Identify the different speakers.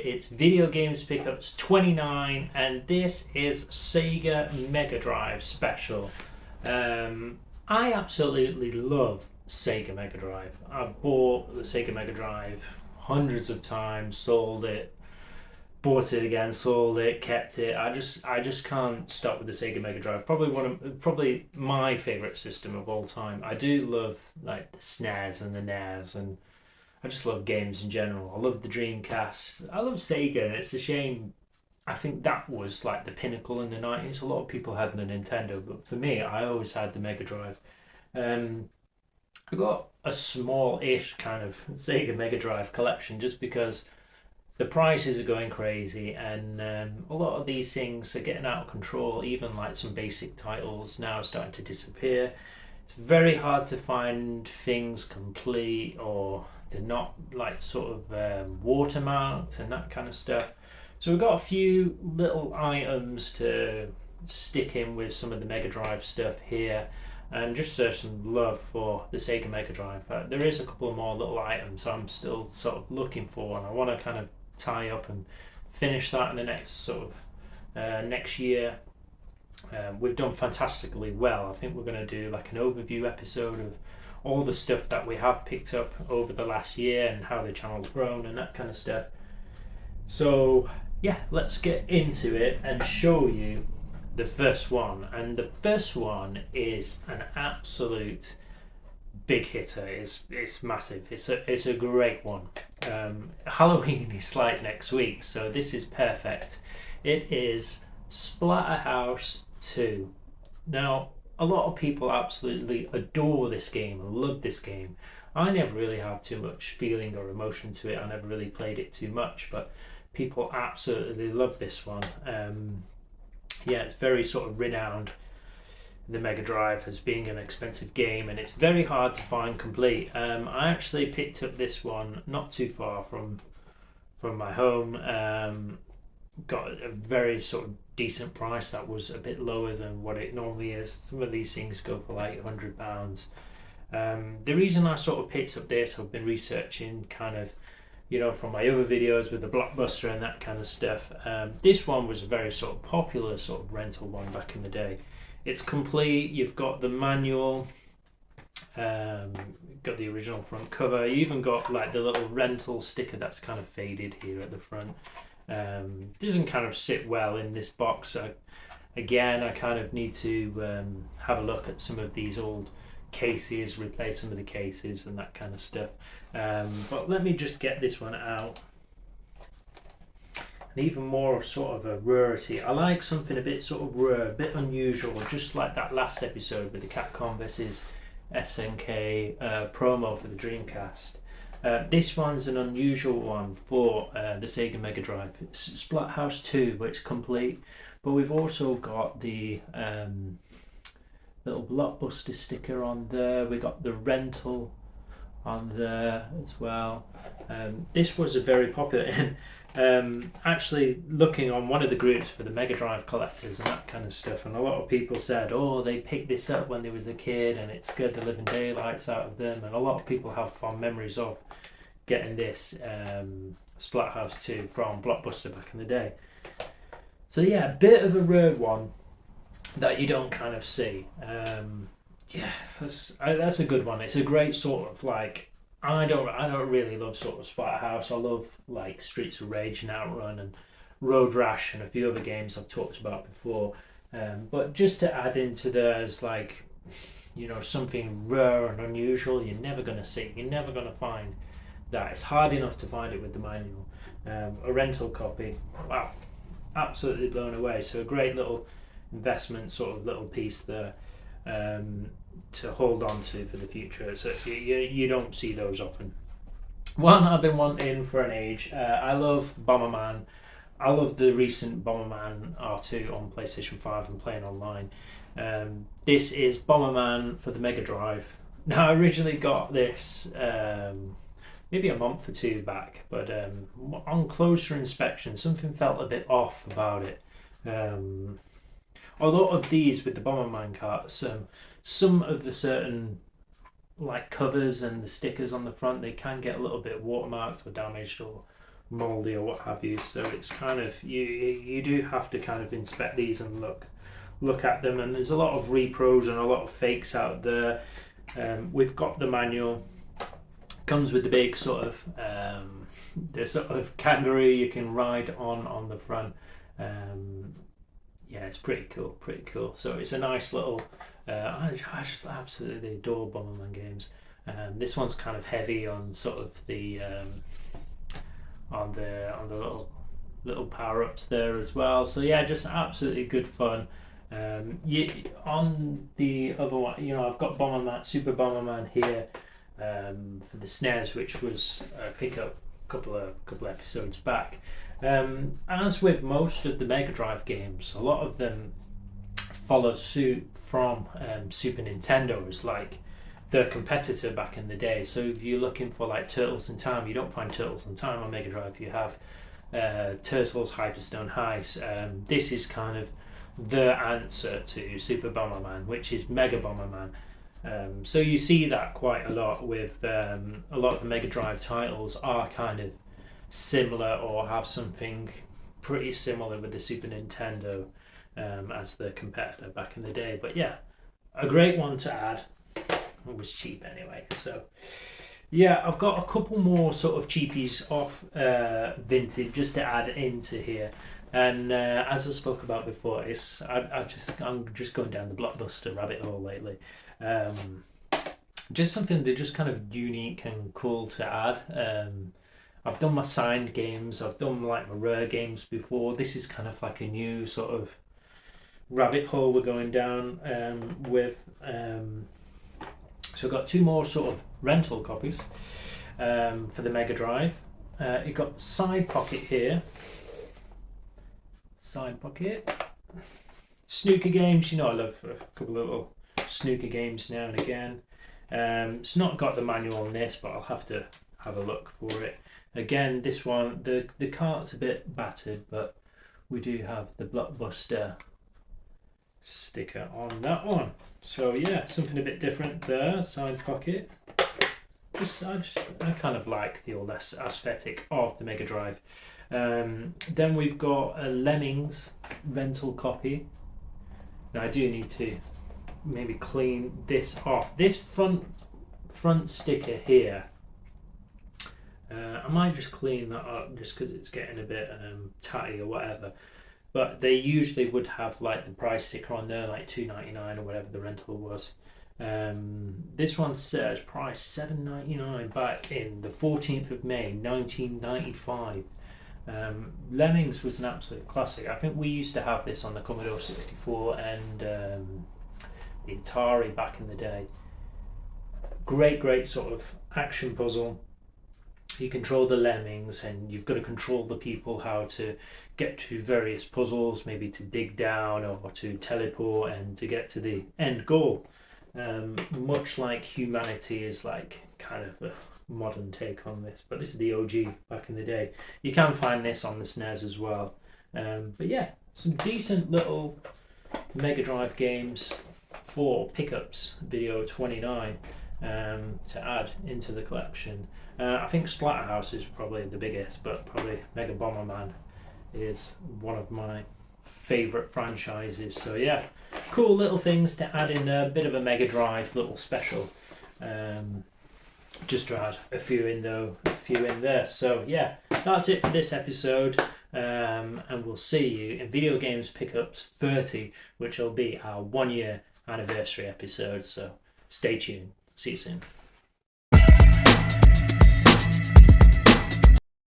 Speaker 1: It's Video Games Pickups 29, and this is Sega Megadrive special. I absolutely love Sega Megadrive. I've bought the Sega Megadrive hundreds of times, sold it, bought it again, sold it, kept it. I just can't stop with the Sega Megadrive. Probably my favorite system of all time. I do love like the SNES and the NES, and I just love games in general. I love the Dreamcast. I love Sega. It's a shame. I think that was like the pinnacle in the 90s. A lot of people had the Nintendo, but for me, I always had the Mega Drive. Um, I got a small-ish kind of Sega Mega Drive collection just because the prices are going crazy, and a lot of these things are getting out of control. Even like some basic titles now are starting to disappear. It's very hard to find things complete, or they're not like sort of watermarked and that kind of stuff. So we've got a few little items to stick in with some of the Mega Drive stuff here, and just show some love for the Sega Mega Drive. There is a couple of more little items I'm still sort of looking for, and I want to kind of tie up and finish that in the next sort of next year. We've done fantastically well. I think we're going to do like an overview episode of all the stuff that we have picked up over the last year and how the channel's grown and that kind of stuff. So yeah, let's get into it and show you the first one. And the first one is an absolute big hitter. It's massive. It's a great one. Halloween is like next week, so this is perfect. It is Splatterhouse 2. Now, a lot of people absolutely adore this game and love this game. I never really have too much feeling or emotion to it. I never really played it too much, but people absolutely love this one. Yeah, it's very sort of renowned in the Mega Drive as being an expensive game, and it's very hard to find complete. I actually picked up this one not too far from my home. Got a very sort of decent price that was a bit lower than what it normally is. Some of these things go for like £100. The reason I sort of picked up this, I've been researching kind of, from my other videos with the Blockbuster and that kind of stuff. This one was a very sort of popular sort of rental one back in the day. It's complete. You've got the manual, got the original front cover. You even got like the little rental sticker that's kind of faded here at the front. Doesn't kind of sit well in this box. Again, I kind of need to have a look at some of these old cases, replace some of the cases and that kind of stuff. But let me just get this one out. And even more sort of a rarity. I like something a bit sort of rare, a bit unusual, just like that last episode with the Capcom versus SNK promo for the Dreamcast. This one's an unusual one for the Sega Mega Drive. It's Splathouse 2, but it's complete. But we've also got the little Blockbuster sticker on there. We got the rental on there as well. This was a very popular. Actually, looking on one of the groups for the Mega Drive collectors and that kind of stuff, and a lot of people said, "Oh, they picked this up when they was a kid, and it scared the living daylights out of them." And a lot of people have fond memories of getting this Splathouse 2 from Blockbuster back in the day. So yeah, a bit of a rare one that you don't kind of see. Yeah, that's a good one. It's a great sort of like. I don't really love sort of Splatterhouse. I love like Streets of Rage and Outrun and Road Rash and a few other games I've talked about before. But just to add into theirs, like, something rare and unusual, you're never going to see. You're never going to find that. It's hard enough to find it with the manual. A rental copy, wow, absolutely blown away. So a great little investment, sort of little piece there. To hold on to for the future. So you don't see those often. One I've been wanting for an age. I love Bomberman. I love the recent Bomberman R2 on PlayStation 5 and playing online. This is Bomberman for the Mega Drive. Now I originally got this maybe a month or two back, but on closer inspection something felt a bit off about it. A lot of these with the Bomberman carts, some of the certain like covers and the stickers on the front, they can get a little bit watermarked or damaged or mouldy or what have you. So it's kind of you do have to kind of inspect these and look at them. And there's a lot of repros and a lot of fakes out there. We've got the manual. Comes with the big sort of the sort of kangaroo you can ride on the front. Yeah, it's pretty cool. So it's a nice little. I just absolutely adore Bomberman games. This one's kind of heavy on sort of the on the little power ups there as well. So yeah, just absolutely good fun. On the other one, I've got Bomberman, Super Bomberman here for the SNES, which was a pickup a couple of episodes back. As with most of the Megadrive games, a lot of them follow suit from Super Nintendo as like the competitor back in the day. So if you're looking for like Turtles in Time, you don't find Turtles in Time on Megadrive. You have Turtles Hyperstone Heist. This is kind of the answer to Super Bomberman, which is Mega Bomberman. So you see that quite a lot with a lot of the Mega Drive titles are kind of similar or have something pretty similar with the Super Nintendo as the competitor back in the day. But yeah, a great one to add. It was cheap anyway. So yeah, I've got a couple more sort of cheapies off Vintage just to add into here. And as I spoke about before, I'm just going down the Blockbuster rabbit hole lately. Just something that just kind of unique and cool to add. I've done my signed games, I've done like my rare games before. This is kind of like a new sort of rabbit hole we're going down with. So I've got two more sort of rental copies for the Mega Drive. You've got side pocket here. Side pocket. Snooker games, I love a couple of little snooker games now and again. It's not got the manual on this, but I'll have to have a look for it. Again, this one, the cart's a bit battered, but we do have the Blockbuster sticker on that one. So yeah, something a bit different there, side pocket. I kind of like the old aesthetic of the Mega Drive. Then we've got a Lemmings rental copy. Now I do need to maybe clean this off. This front sticker here, I might just clean that up just because it's getting a bit tatty or whatever. But they usually would have like the price sticker on there, like $2.99 or whatever the rental was. This one says price $7.99 back in the 14th of May 1995. Lemmings was an absolute classic. I think we used to have this on the Commodore 64 and the Atari back in the day. Great sort of action puzzle. You control the lemmings and you've got to control the people how to get to various puzzles, maybe to dig down or to teleport and to get to the end goal. Much like Humanity is like kind of a modern take on this, but this is the OG back in the day. You can find this on the SNES as well. But yeah, some decent little Mega Drive games for pickups, video 29, to add into the collection. I think Splatterhouse is probably the biggest, but probably Mega Bomberman is one of my favourite franchises. So yeah, cool little things to add in there. A bit of a Mega Drive little special. Just to add a few in there. So yeah, that's it for this episode. And we'll see you in Video Games Pickups 30, which will be our 1 year anniversary episode. So stay tuned. See you soon.